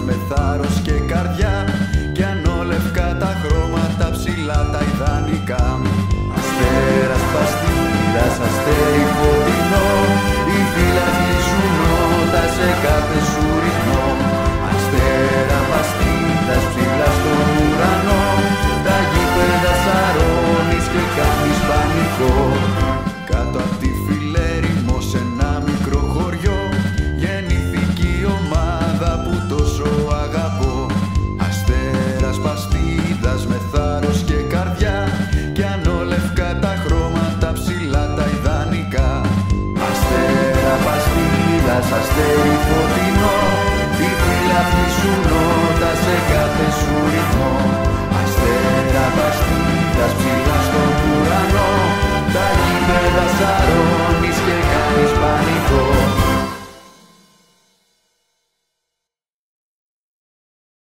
Με θάρρος και καρδιά κι ανόλευκα τα χρώματα ψηλά τα ιδανικά. Αστέρας παστίδας, αστέρι φωτεινό, οι φύλακοι σου νότα σε κάθε σου ρυθμό. Αστέρα παστίδας ψηλά στον ουρανό, τα γήπεδα σαρώνεις και κάνεις πανικό. Κάτω απ' τη Φιλέρημο σε ένα μικρό χωριό γεννήθηκε η ομάδα που τόσο αγαπώ. Αστέρας παστίδας με θάρρος και καρδιά κι ανόλευκα τα χρώματα ψηλά τα ιδανικά. Αστέρα παστίδας, αστέρι φωτεινό, η φύλακη σου